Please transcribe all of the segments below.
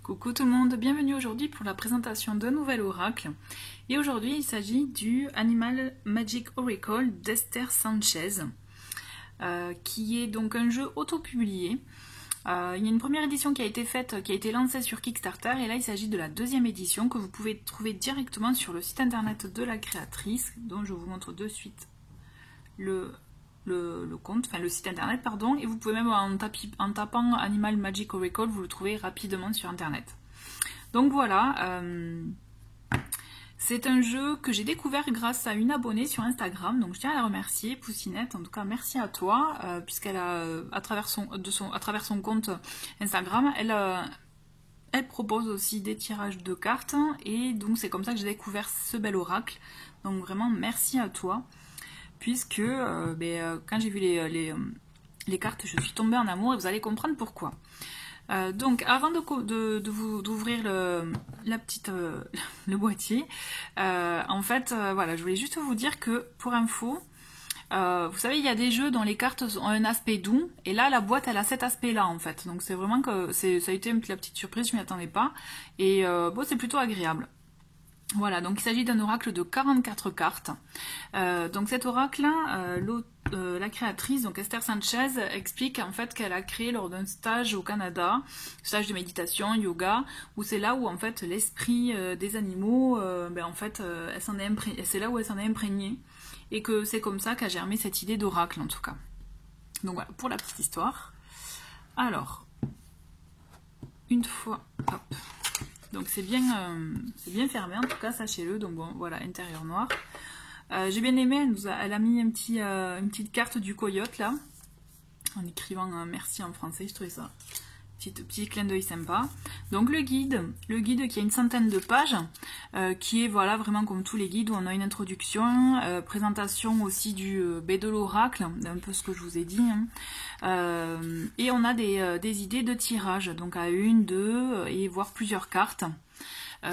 Coucou tout le monde, bienvenue aujourd'hui pour la présentation d'un nouvel oracle. Et aujourd'hui il s'agit du Animal Magic Oracle d'Esther Sanchez, qui est donc un jeu auto-publié. Il y a une première édition qui a été faite, qui a été lancée sur Kickstarter, et là il s'agit de la deuxième édition que vous pouvez trouver directement sur le site internet de la créatrice, dont je vous montre de suite le compte, enfin le site internet pardon, et vous pouvez même en tapant Animal Magic Oracle, vous le trouvez rapidement sur internet. Donc voilà, c'est un jeu que j'ai découvert grâce à une abonnée sur Instagram, donc je tiens à la remercier, Poussinette, en tout cas merci à toi, puisqu'elle a, à travers son compte Instagram, elle propose aussi des tirages de cartes, et donc c'est comme ça que j'ai découvert ce bel oracle, donc vraiment merci à toi. Puisque quand j'ai vu les cartes, je suis tombée en amour et vous allez comprendre pourquoi. Donc avant d'ouvrir le boîtier, en fait, voilà, je voulais juste vous dire que pour info, vous savez, il y a des jeux dont les cartes ont un aspect doux, et là la boîte elle a cet aspect là en fait. Donc c'est vraiment que ça a été la petite surprise, je m'y attendais pas, et bon, c'est plutôt agréable. Voilà, donc il s'agit d'un oracle de 44 cartes. Donc cet oracle-là, la créatrice, donc Esther Sanchez, explique en fait qu'elle a créé lors d'un stage au Canada, stage de méditation, yoga, où c'est là où en fait l'esprit des animaux, en fait, c'est là où elle s'en est imprégnée, et que c'est comme ça qu'a germé cette idée d'oracle en tout cas. Donc voilà, pour la petite histoire. Alors, une fois, hop. Donc c'est bien fermé en tout cas, sachez-le. Donc bon, voilà, intérieur noir. J'ai bien aimé, elle a mis une petite carte du coyote là, en écrivant merci en français, je trouvais ça petit clin d'œil sympa. Donc le guide qui a une centaine de pages, qui est voilà vraiment comme tous les guides où on a une introduction, présentation aussi de l'oracle, un peu ce que je vous ai dit, hein. Et on a des idées de tirage, donc à une, deux et voire plusieurs cartes.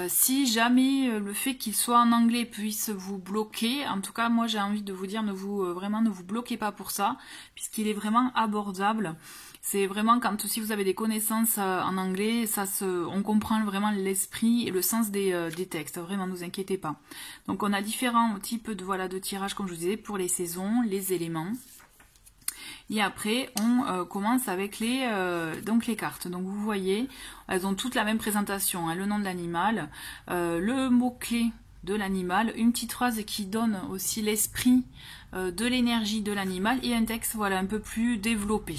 Si jamais le fait qu'il soit en anglais puisse vous bloquer, en tout cas moi j'ai envie de vous dire ne vous bloquez pas pour ça, puisqu'il est vraiment abordable. C'est vraiment si vous avez des connaissances en anglais, on comprend vraiment l'esprit et le sens des textes, vraiment ne vous inquiétez pas. Donc on a différents types de tirages comme je vous disais, pour les saisons, les éléments. Et après, on commence avec les cartes. Donc vous voyez, elles ont toutes la même présentation, hein, le nom de l'animal, le mot-clé de l'animal, une petite phrase qui donne aussi l'esprit de l'énergie de l'animal, et un texte voilà un peu plus développé.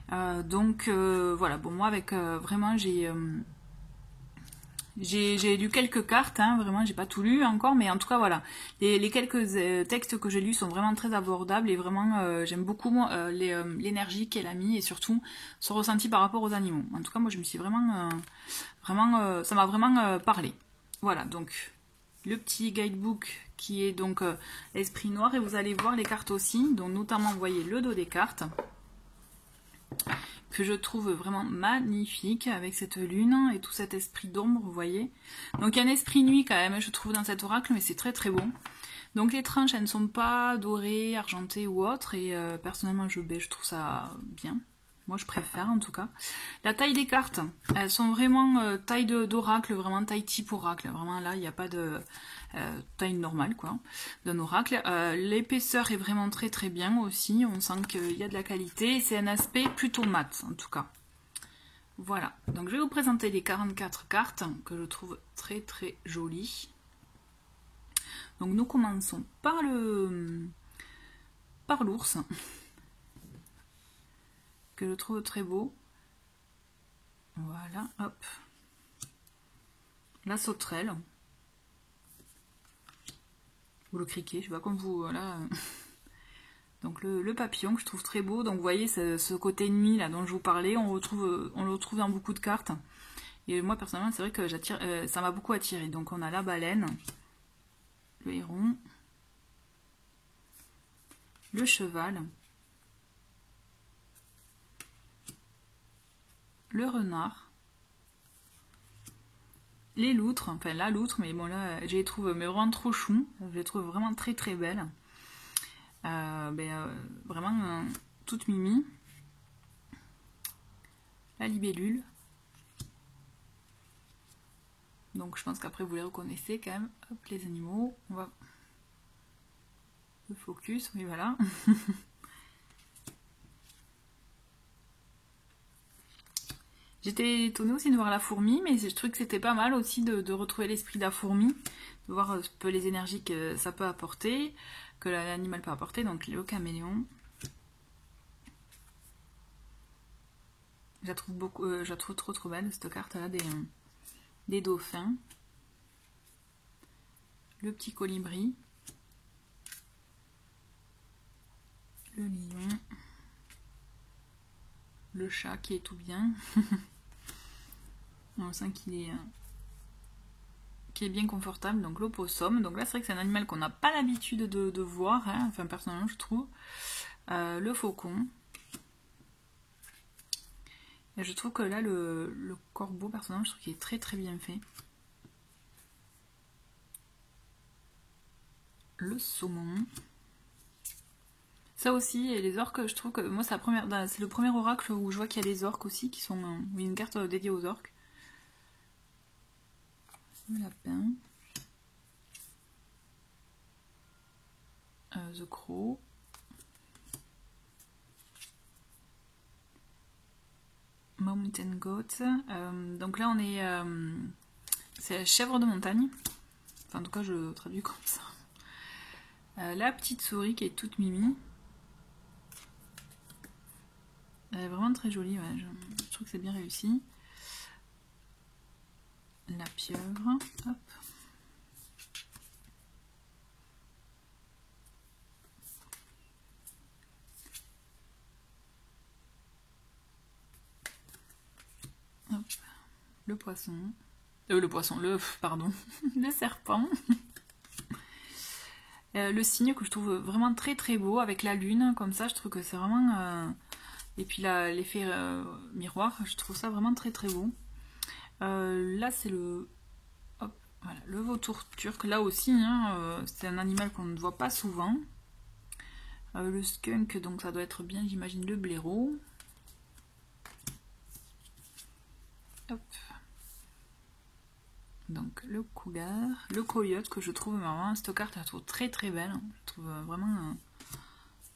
Voilà, bon moi avec vraiment j'ai lu quelques cartes, hein, vraiment j'ai pas tout lu encore, mais en tout cas voilà, les quelques textes que j'ai lus sont vraiment très abordables, et vraiment j'aime beaucoup l'énergie qu'elle a mis, et surtout son ressenti par rapport aux animaux. En tout cas moi je me suis vraiment ça m'a vraiment parlé. Voilà, donc le petit guidebook qui est donc l'esprit noir, et vous allez voir les cartes aussi, donc notamment vous voyez le dos des cartes, que je trouve vraiment magnifique avec cette lune et tout cet esprit d'ombre, vous voyez. Donc il y a un esprit nuit quand même, je trouve, dans cet oracle, mais c'est très très bon. Donc les tranches, elles ne sont pas dorées, argentées ou autres, et personnellement je trouve ça bien. Moi je préfère en tout cas. La taille des cartes, elles sont vraiment taille d'oracle, vraiment taille type oracle. Vraiment là, il n'y a pas de taille normale quoi, d'un oracle. L'épaisseur est vraiment très très bien aussi. On sent qu'il y a de la qualité. C'est un aspect plutôt mat en tout cas. Voilà. Donc je vais vous présenter les 44 cartes que je trouve très très jolies. Donc nous commençons par l'ours, que je trouve très beau. Voilà, hop. La sauterelle. Ou le criquet, je sais pas comme vous, voilà. Donc le papillon que je trouve très beau. Donc vous voyez ce côté nuit là dont je vous parlais, on le retrouve dans beaucoup de cartes. Et moi personnellement c'est vrai que ça m'a beaucoup attiré. Donc on a la baleine, le héron, le cheval, le renard, les loutres, enfin la loutre, mais bon là je les trouve vraiment trop chou, je les trouve vraiment très très belles. Vraiment toute mimi. La libellule, Donc je pense qu'après vous les reconnaissez quand même. Hop, les animaux. On va... Le focus, oui voilà. J'étais étonnée aussi de voir la fourmi, mais je trouve que c'était pas mal aussi de retrouver l'esprit de la fourmi, de voir un peu les énergies que ça peut apporter, que l'animal peut apporter, donc le caméléon. Je la trouve je la trouve trop belle cette carte là, des dauphins. Le petit colibri. Le lion. Le chat qui est tout bien. On sent qu'il est bien confortable. Donc l'opossum. Donc là c'est vrai que c'est un animal qu'on n'a pas l'habitude de voir, hein. Enfin personnellement je trouve. Le faucon. Et je trouve que là le corbeau personnellement je trouve qu'il est très bien fait. Le saumon. Ça aussi, et les orques, je trouve que moi c'est le premier oracle où je vois qu'il y a des orques aussi qui sont une carte dédiée aux orques. Le lapin. The Crow. Mountain Goat. Donc là on est... c'est la chèvre de montagne. Enfin en tout cas je traduis comme ça. La petite souris qui est toute mimi. Elle est vraiment très jolie, ouais. Je trouve que c'est bien réussi. La pieuvre. Hop. Hop. Le poisson. Pardon. Le serpent. Le cygne que je trouve vraiment très beau avec la lune, comme ça, je trouve que c'est vraiment... Et puis l'effet miroir, je trouve ça vraiment très beau. Là c'est le... Hop, voilà, le vautour turc, là aussi, hein, c'est un animal qu'on ne voit pas souvent. Le skunk, donc ça doit être bien, j'imagine, le blaireau. Hop. Donc le cougar, le coyote que je trouve vraiment, cette carte je la trouve très belle, je trouve vraiment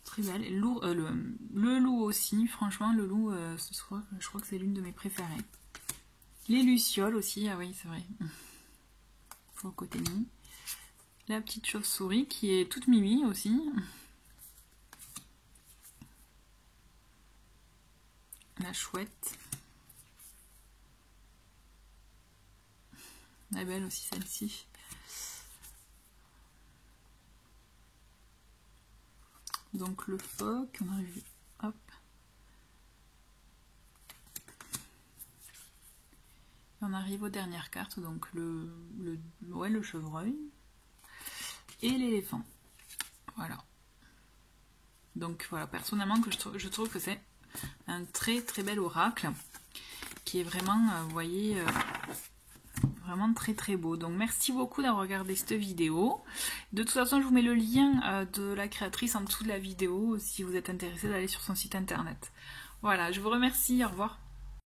très belle. Et le loup aussi, franchement le loup, je crois que c'est l'une de mes préférées. Les lucioles aussi, ah oui c'est vrai, faut côté nid. La petite chauve-souris qui est toute mimi aussi. La chouette. Elle est belle aussi celle-ci. Donc le phoque, on arrive. Hop. Et on arrive aux dernières cartes, donc le chevreuil et l'éléphant. Voilà. Donc voilà, personnellement que je trouve que c'est un très bel oracle qui est vraiment, vous voyez, vraiment très beau. Donc merci beaucoup d'avoir regardé cette vidéo. De toute façon je vous mets le lien de la créatrice en dessous de la vidéo si vous êtes intéressé d'aller sur son site internet. Voilà, je vous remercie, au revoir.